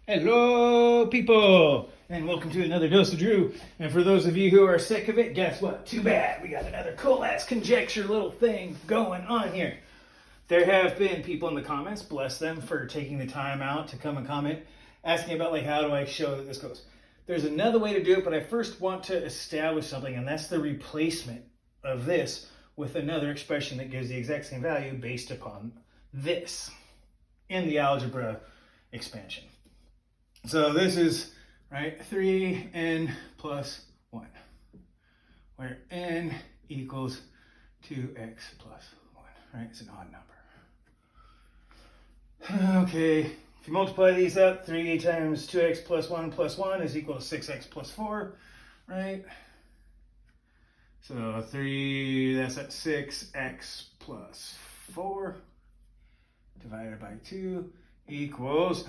Hello, people, and welcome to another Dose of Drew. And for those of you who are sick of it, guess what? Too bad. We got another Collatz Conjecture little thing going on here. There have been people in the comments, bless them for taking the time out to come and comment, asking about how do I show that this goes. There's another way to do it, but I first want to establish something, and that's the replacement of this with another expression that gives the exact same value based upon this in the algebra expansion. So this is, right, 3n plus 1, where n equals 2x plus 1, right? It's an odd number. Okay, if you multiply these up, 3 times 2x plus 1 is equal to 6x plus 4, right? So 3, that's at 6x plus 4 divided by 2 equals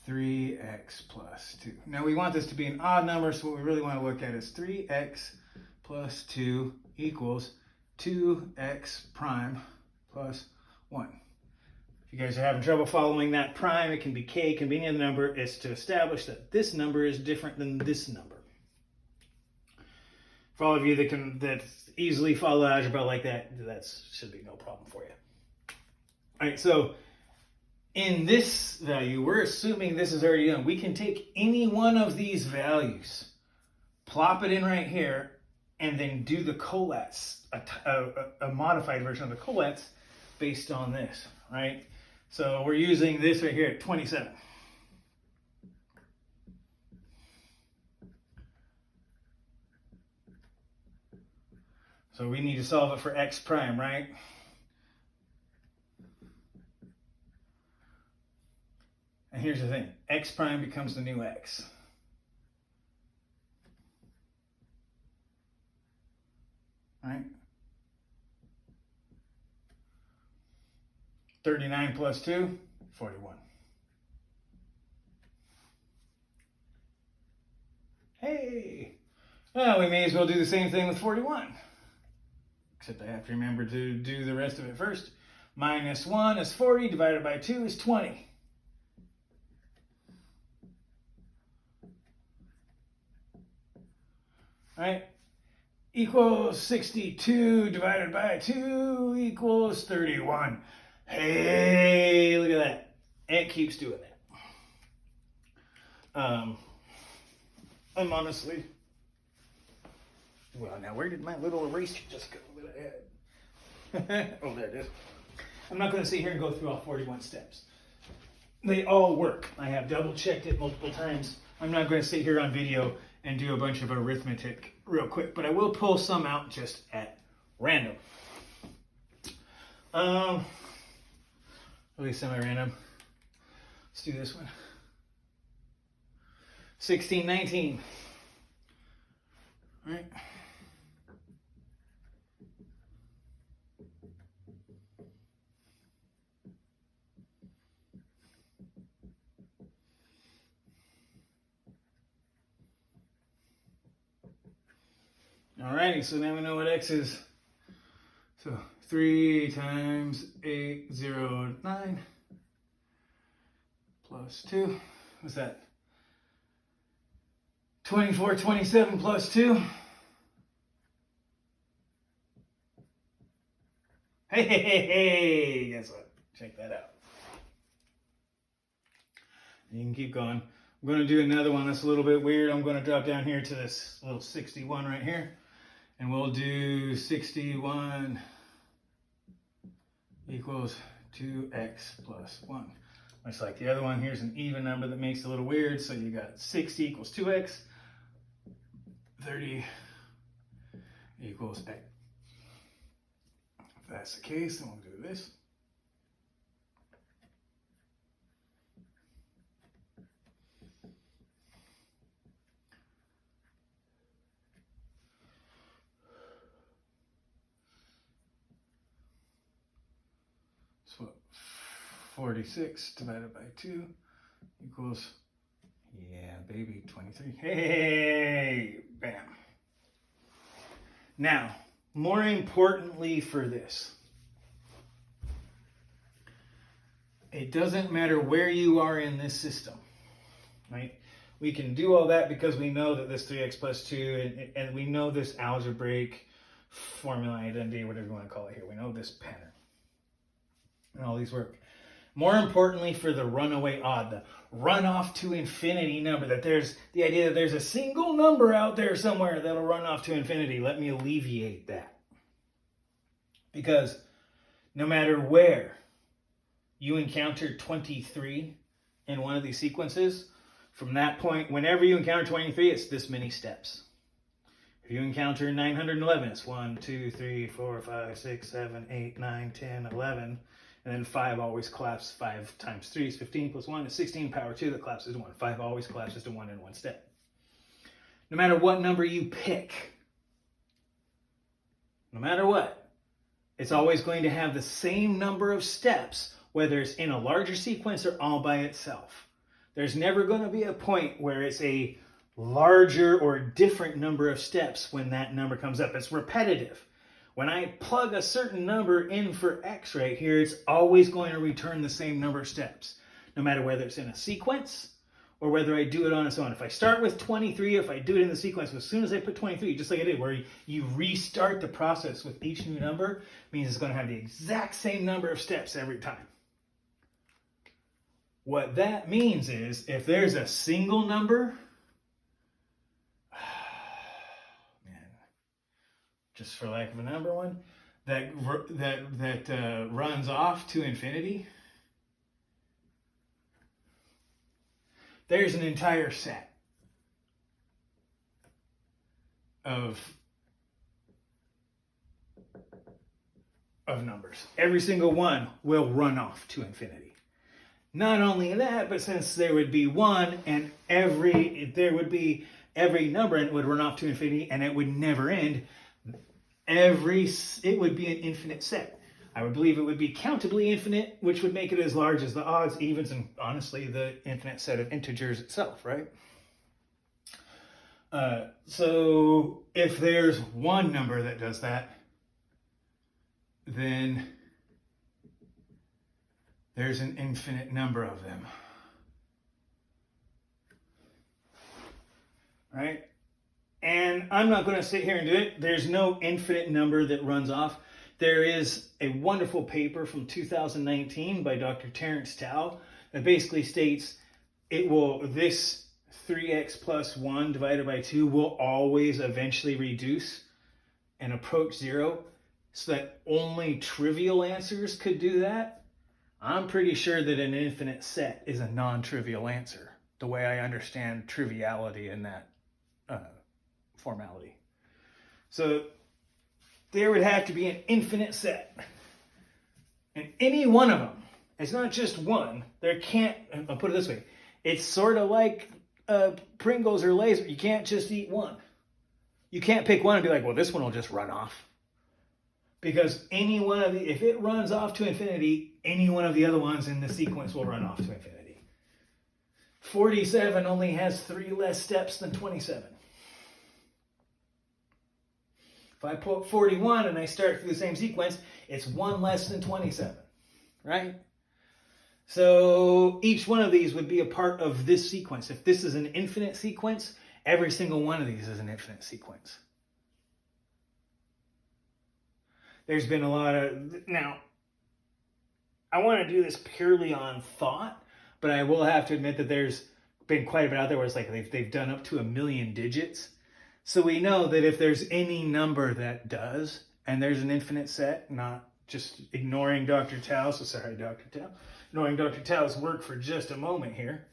3x plus 2. Now we want this to be an odd number, so what we really want to look at is 3x plus 2 equals 2x prime plus 1. If you guys are having trouble following that prime, it can be k, it can be any other number. It's to establish that this number is different than this number. For all of you that easily follow algebra like that, should be no problem for you. All right, so in this value, we're assuming this is already done. We can take any one of these values, plop it in right here, and then do the Collatz, a modified version of the Collatz based on this, right? So we're using this right here at 27. So we need to solve it for x prime, right? And here's the thing, x prime becomes the new x. Right? 39 plus 2, 41. Hey! Well, we may as well do the same thing with 41. Except I have to remember to do the rest of it first. Minus 1 is 40, divided by 2 is 20. Right? Equals 62 divided by 2 equals 31. Hey, look at that. It keeps doing that. I'm honestly... Well, now where did my little eraser just go that I had? Oh, there it is. I'm not going to sit here and go through all 41 steps. They all work. I have double checked it multiple times. I'm not going to sit here on video and do a bunch of arithmetic real quick, but I will pull some out just at random. At least semi-random. Let's do this one. 16, 19. All right. Alrighty, so now we know what x is. So 3 times 809 plus 2. What's that? 24, 27 plus 2. Hey, guess what? Check that out. You can keep going. I'm going to do another one that's a little bit weird. I'm going to drop down here to this little 61 right here. And we'll do 61 equals 2x plus 1. Much like the other one, here's an even number that makes it a little weird. So you got 60 equals 2x. 30 equals x. If that's the case, then we'll do this. So 46 divided by 2 equals, yeah, baby, 23. Hey, bam. Now, more importantly for this, it doesn't matter where you are in this system. right? We can do all that because we know that this 3x plus 2, and we know this algebraic formula, identity, whatever you want to call it here. We know this pattern. And all these work. More importantly, for the runaway odd, the run off to infinity number, that there's the idea that there's a single number out there somewhere that'll run off to infinity. Let me alleviate that. Because no matter where you encounter 23 in one of these sequences, from that point, whenever you encounter 23, it's this many steps. If you encounter 911, it's 1, 2, 3, 4, 5, 6, 7, 8, 9, 10, 11. And then 5 always collapses. 5 times 3 is 15 plus 1 is 16. Power 2 that collapses to 1. 5 always collapses to 1 in one step. No matter what number you pick, no matter what, it's always going to have the same number of steps, whether it's in a larger sequence or all by itself. There's never going to be a point where it's a larger or different number of steps when that number comes up. It's repetitive. When I plug a certain number in for x right here, it's always going to return the same number of steps, no matter whether it's in a sequence or whether I do it on its own. If I start with 23, if I do it in the sequence, as soon as I put 23, just like I did, where you restart the process with each new number, means it's going to have the exact same number of steps every time. What that means is, if there's a single number, just for lack of a number one, that runs off to infinity, there's an entire set of numbers. Every single one will run off to infinity. Not only that, but since there would be one, and every number, and it would run off to infinity, and it would never end. It would be an infinite set. I would believe it would be countably infinite, which would make it as large as the odds, evens, and honestly the infinite set of integers itself, right? So if there's one number that does that, then there's an infinite number of them, right? And I'm not going to sit here and do it. There's no infinite number that runs off. There is a wonderful paper from 2019 by Dr. Terence Tao that basically states this 3x plus 1 divided by 2 will always eventually reduce and approach 0, so that only trivial answers could do that. I'm pretty sure that an infinite set is a non-trivial answer, the way I understand triviality in that formality. So there would have to be an infinite set. And any one of them, it's not just one. There can't, I'll put it this way, it's sort of like Pringles or Lay's. You can't just eat one. You can't pick one and be like, well, this one will just run off. Because any one of if it runs off to infinity, any one of the other ones in the sequence will run off to infinity. 47 only has 3 less steps than 27. If I put 41 and I start through the same sequence, it's 1 less than 27, right? So each one of these would be a part of this sequence. If this is an infinite sequence, every single one of these is an infinite sequence. There's been a lot of... Now, I want to do this purely on thought, but I will have to admit that there's been quite a bit out there where it's like they've done up to 1 million digits. So we know that if there's any number that does, and there's an infinite set, not just ignoring Dr. Tao, so sorry, Dr. Tao, ignoring Dr. Tao's work for just a moment here,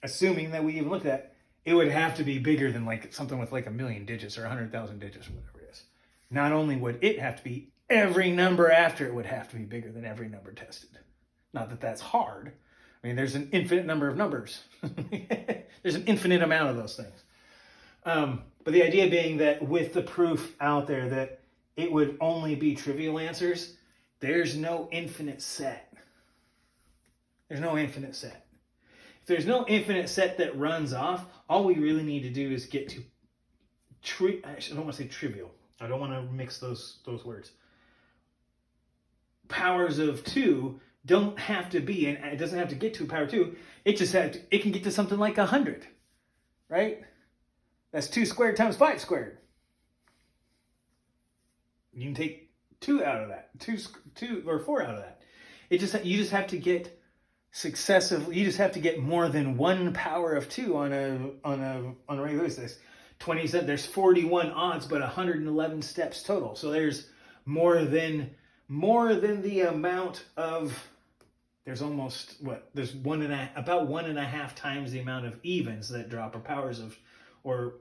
assuming that we even look at it would have to be bigger than like something with like 1 million digits or 100,000 digits or whatever it is. Not only would it have to be, every number after it would have to be bigger than every number tested. Not that that's hard. I mean, there's an infinite number of numbers. There's an infinite amount of those things. But the idea being that with the proof out there that it would only be trivial answers, there's no infinite set. There's no infinite set. If there's no infinite set that runs off, all we really need to do is get to, I don't want to say trivial. I don't want to mix those words. Powers of 2 don't have to be, and it doesn't have to get to a power 2. It just it can get to something like 100, right? That's 2 squared times 5 squared. You can take 2 out of that, 2 or 4 out of that. You just have to get successively. You just have to get more than 1 power of 2 on a regular basis. 27. There's 41 odds, but 111 steps total. So there's more than the amount of. There's almost there's about 1.5 times the amount of evens that drop, or powers of, or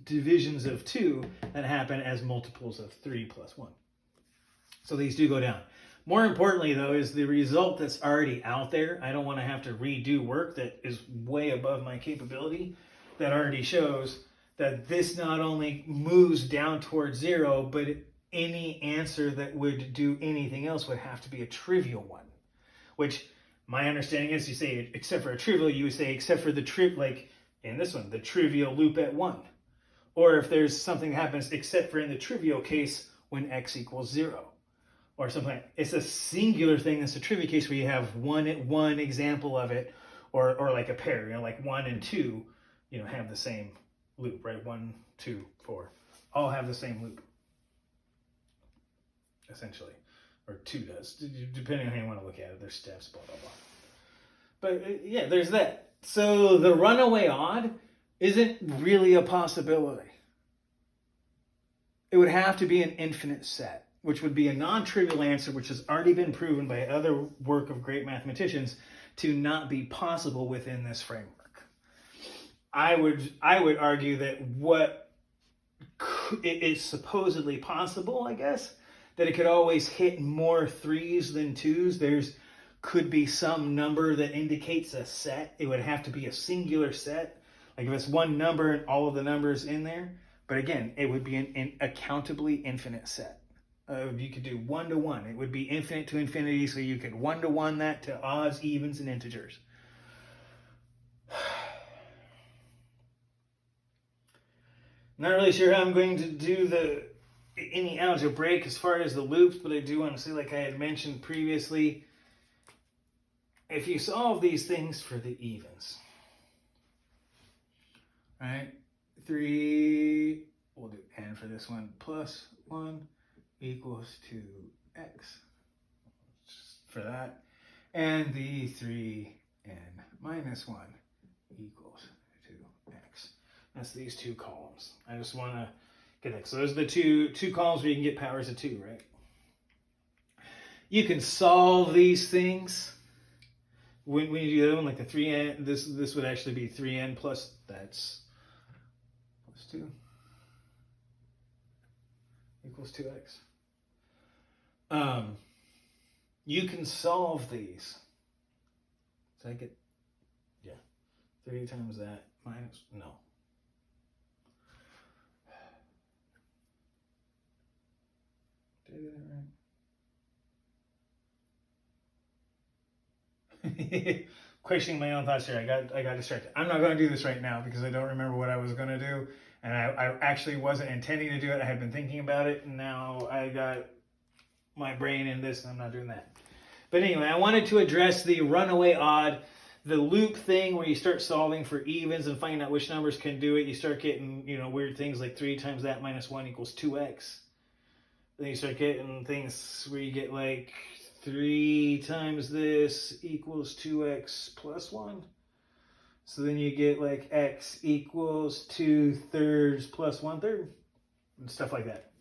divisions of 2 that happen as multiples of 3 plus 1. So these do go down. More importantly, though, is the result that's already out there. I don't want to have to redo work that is way above my capability, that already shows that this not only moves down towards 0, but any answer that would do anything else would have to be a trivial one. Which my understanding is, you say except for a trivial, you would say except for the like in this one, the trivial loop at 1. Or if there's something that happens except for in the trivial case when x equals 0. Or something like it's a singular thing. That's a trivial case where you have one example of it, or like a pair, like 1 and 2, have the same loop, right? 1, 2, 4, all have the same loop, essentially, or 2 does, depending on how you want to look at it. There's steps, blah blah blah. But yeah, there's that. So the runaway odd isn't really a possibility. It would have to be an infinite set, which would be a non-trivial answer, which has already been proven by other work of great mathematicians to not be possible within this framework. I would argue that it is supposedly possible, I guess, that it could always hit more 3s than 2s. There's could be some number that indicates a set. It would have to be a singular set. Like if it's one number and all of the numbers in there. But again, it would be an accountably infinite set. You could do 1 to 1. It would be infinite to infinity, so you could 1 to 1 that to odds, evens, and integers. Not really sure how I'm going to do any algebraic as far as the loops, but I do want to say, like I had mentioned previously, if you solve these things for the evens, right? 3, we'll do n for this one, plus 1 equals 2x for that. And the 3n minus 1 equals 2x. That's these 2 columns. I just want to get that. So those are the two columns where you can get powers of 2, right? You can solve these things. When you do the other one, like the 3n, this would actually be 3n plus, that's plus 2 equals 2x. You can solve these. So I get, 3 times that minus, no. Did I do that right? Questioning my own thoughts here. I got distracted. I'm not going to do this right now because I don't remember what I was going to do, and I actually wasn't intending to do it. I had been thinking about it, and now I got my brain in this, and I'm not doing that. But anyway, I wanted to address the runaway odd, the loop thing where you start solving for evens and finding out which numbers can do it. You start getting, weird things like 3 times that minus 1 equals 2x. Then you start getting things where you get like 3 times this equals 2x plus 1. So then you get like x equals 2/3 plus 1/3 and stuff like that.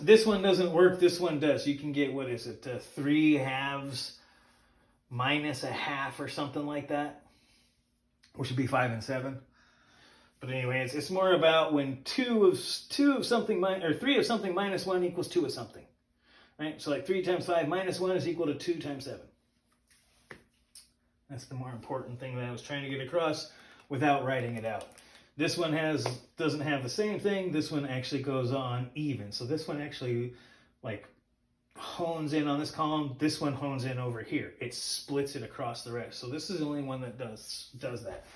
This one doesn't work. This one does. You can get, 3 halves minus a half or something like that, which would be 5 and 7. But anyway, it's more about when 3 of something minus 1 equals 2 of something. Right? So like 3 times 5 minus 1 is equal to 2 times 7. That's the more important thing that I was trying to get across without writing it out. This one doesn't have the same thing. This one actually goes on even. So this one actually hones in on this column. This one hones in over here. It splits it across the rest. So this is the only one that does that.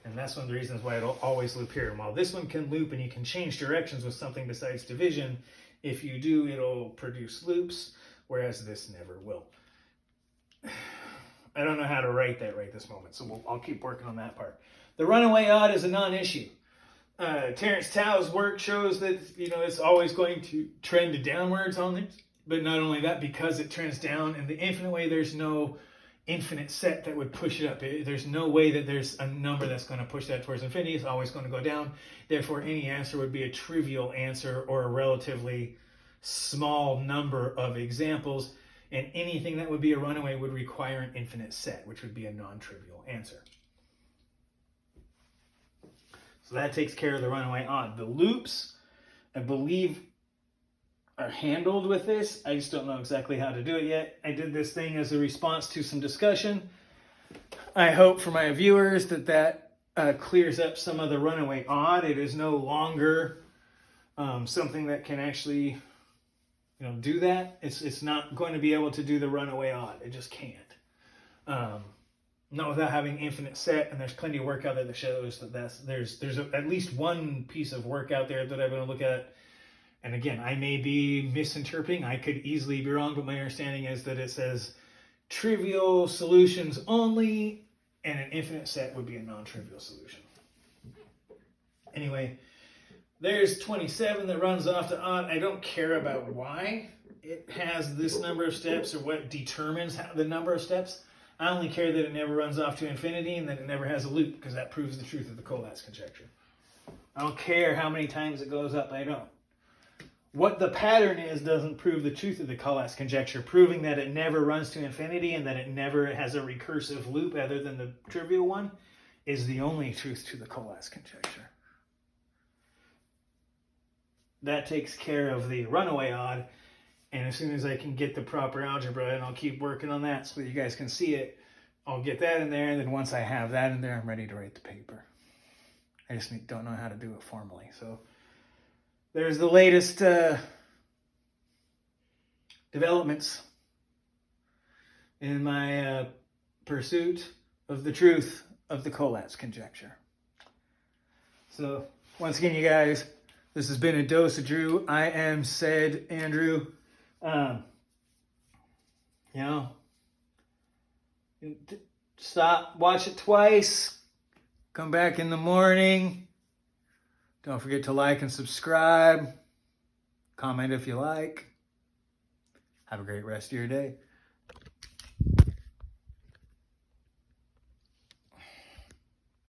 And that's one of the reasons why it'll always loop here. And while this one can loop and you can change directions with something besides division, if you do, it'll produce loops, whereas this never will. I don't know how to write that right this moment, so I'll keep working on that part. The runaway odd is a non-issue. Terence Tao's work shows that, it's always going to trend downwards on this. But not only that, because it trends down in the infinite way, there's no infinite set that would push it up. There's no way that there's a number that's going to push that towards infinity. It's always going to go down. Therefore, any answer would be a trivial answer or a relatively small number of examples. And anything that would be a runaway would require an infinite set, which would be a non-trivial answer. So that takes care of the runaway odd. The loops, I believe, are handled with this. I just don't know exactly how to do it yet. I did this thing as a response to some discussion. I hope for my viewers that clears up some of the runaway odd. It is no longer something that can actually do that. It's not going to be able to do the runaway odd. It just can't. Not without having infinite set, and there's plenty of work out there that shows that there's at least one piece of work out there that I'm going to look at. And again, I may be misinterpreting. I could easily be wrong, but my understanding is that it says trivial solutions only, and an infinite set would be a non-trivial solution. Anyway, there's 27 that runs off to odd. I don't care about why it has this number of steps or what determines the number of steps. I only care that it never runs off to infinity and that it never has a loop, because that proves the truth of the Collatz conjecture. I don't care how many times it goes up. I don't. What the pattern is doesn't prove the truth of the Collatz conjecture. Proving that it never runs to infinity and that it never has a recursive loop other than the trivial one is the only truth to the Collatz conjecture. That takes care of the runaway odd. And as soon as I can get the proper algebra, and I'll keep working on that so that you guys can see it, I'll get that in there. And then once I have that in there, I'm ready to write the paper. I just don't know how to do it formally. So there's the latest developments in my pursuit of the truth of the Collatz conjecture. So once again, you guys, this has been a dose of Drew. I am said Andrew. Stop, watch it twice, come back in the morning. Don't forget to like and subscribe. Comment if you like. Have a great rest of your day.